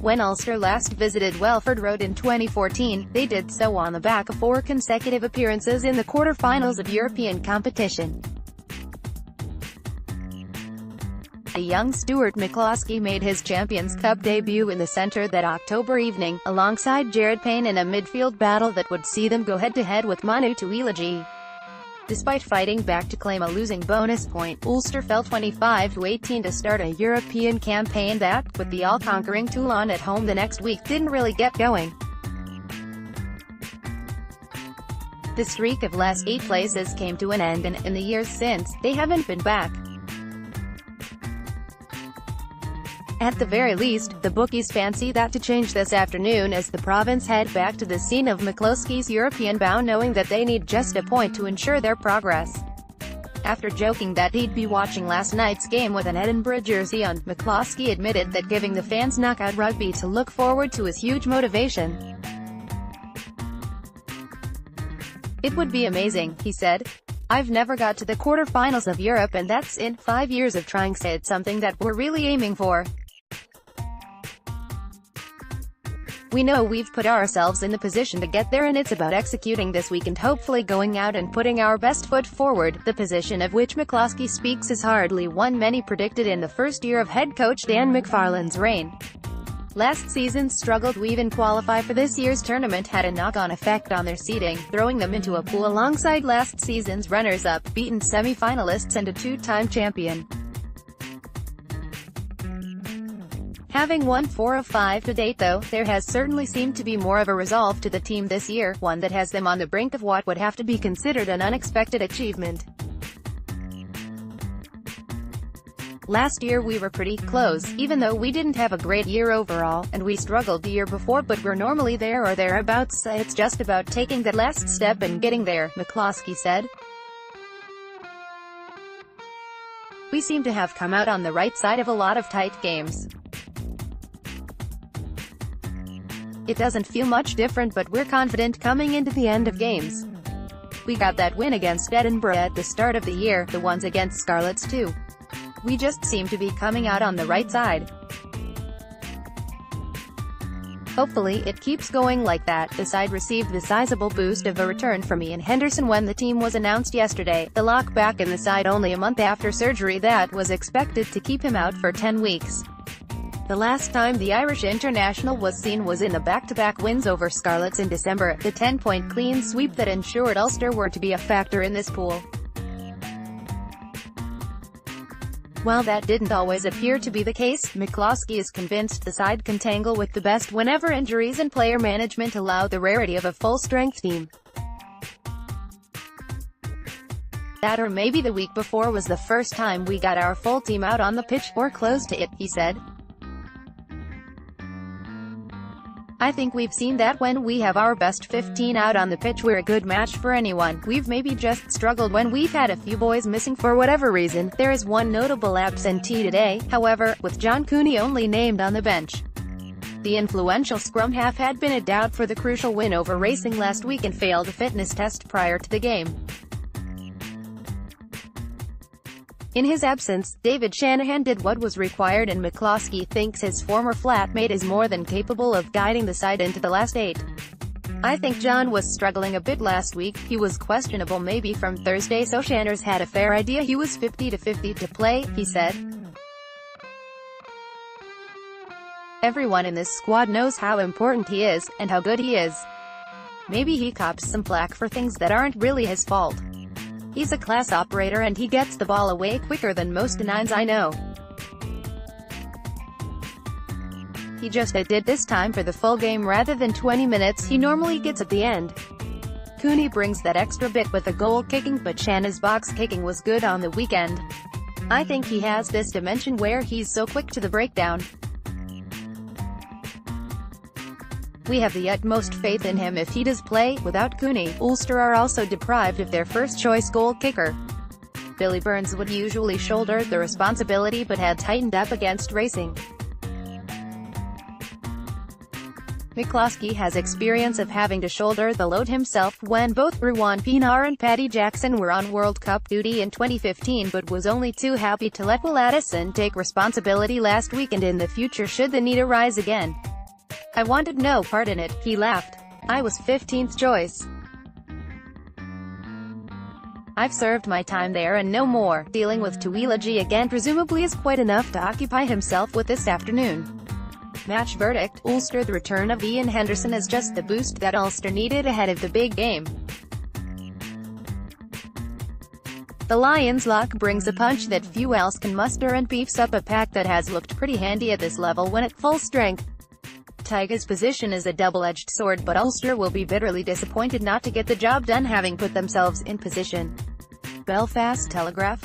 When Ulster last visited Welford Road in 2014, they did so on the back of 4 consecutive appearances in the quarter-finals of European competition. The young Stuart McCloskey made his Champions Cup debut in the centre that October evening, alongside Jared Payne in a midfield battle that would see them go head-to-head with Manu Tuilagi. Despite fighting back to claim a losing bonus point, Ulster fell 25-18 to start a European campaign that, with the all-conquering Toulon at home the next week, didn't really get going. The streak of last 8 places came to an end, and in the years since, they haven't been back. At the very least, the bookies fancy that to change this afternoon as the province head back to the scene of McCloskey's European bound, knowing that they need just a point to ensure their progress. After joking that he'd be watching last night's game with an Edinburgh jersey on, McCloskey admitted that giving the fans knockout rugby to look forward to is huge motivation. "It would be amazing," he said. "I've never got to the quarter-finals of Europe, and that's in 5 years of trying, so it's something that we're really aiming for. We know we've put ourselves in the position to get there, and it's about executing this week and hopefully going out and putting our best foot forward." The position of which McCloskey speaks is hardly one many predicted in the first year of head coach Dan McFarlane's reign. Last season's struggle to even qualify for this year's tournament had a knock-on effect on their seeding, throwing them into a pool alongside last season's runners-up, beaten semi-finalists and a 2-time champion. Having won 4 of 5 to date though, there has certainly seemed to be more of a resolve to the team this year, one that has them on the brink of what would have to be considered an unexpected achievement. "Last year we were pretty close, even though we didn't have a great year overall, and we struggled the year before, but we're normally there or thereabouts. It's just about taking that last step and getting there," McCloskey said. "We seem to have come out on the right side of a lot of tight games. It doesn't feel much different, but we're confident coming into the end of games. We got that win against Edinburgh at the start of the year, the ones against Scarlets too. We just seem to be coming out on the right side. Hopefully it keeps going like that." The side received the sizable boost of a return from Ian Henderson when the team was announced yesterday, the lock back in the side only a month after surgery that was expected to keep him out for 10 weeks. The last time the Irish international was seen was in the back-to-back wins over Scarlets in December, the 10-point clean sweep that ensured Ulster were to be a factor in this pool. While that didn't always appear to be the case, McCloskey is convinced the side can tangle with the best whenever injuries and player management allow the rarity of a full-strength team. "That or maybe the week before was the first time we got our full team out on the pitch, or close to it," he said. "I think we've seen that when we have our best 15 out on the pitch, we're a good match for anyone. We've maybe just struggled when we've had a few boys missing for whatever reason. There is one notable absentee today, however, with John Cooney only named on the bench." The influential scrum half had been a doubt for the crucial win over Racing last week and failed a fitness test prior to the game. In his absence, David Shanahan did what was required, and McCloskey thinks his former flatmate is more than capable of guiding the side into the last 8. "I think John was struggling a bit last week. He was questionable maybe from Thursday, so Shanners had a fair idea he was 50-50 to play," he said. "Everyone in this squad knows how important he is, and how good he is. Maybe he cops some flack for things that aren't really his fault. He's a class operator and he gets the ball away quicker than most nines I know. He just did this time for the full game rather than 20 minutes he normally gets at the end. Cooney brings that extra bit with the goal kicking, but Shannon's box kicking was good on the weekend. I think he has this dimension where he's so quick to the breakdown. We have the utmost faith in him if he does play." Without Cooney, Ulster are also deprived of their first-choice goal kicker. Billy Burns would usually shoulder the responsibility but had tightened up against Racing. McCloskey has experience of having to shoulder the load himself when both Ruan Pienaar and Paddy Jackson were on World Cup duty in 2015, but was only too happy to let Will Addison take responsibility last week and in the future should the need arise again. I wanted no part in it, he laughed. I was 15th choice. I've served my time there and no more. Dealing with Tuilagi again presumably is quite enough to occupy himself with this afternoon. Match verdict: Ulster. The return of Ian Henderson is just the boost that Ulster needed ahead of the big game. The Lions' lock brings a punch that few else can muster and beefs up a pack that has looked pretty handy at this level when at full strength. Tyga's position is a double-edged sword, but Ulster will be bitterly disappointed not to get the job done, having put themselves in position. Belfast Telegraph.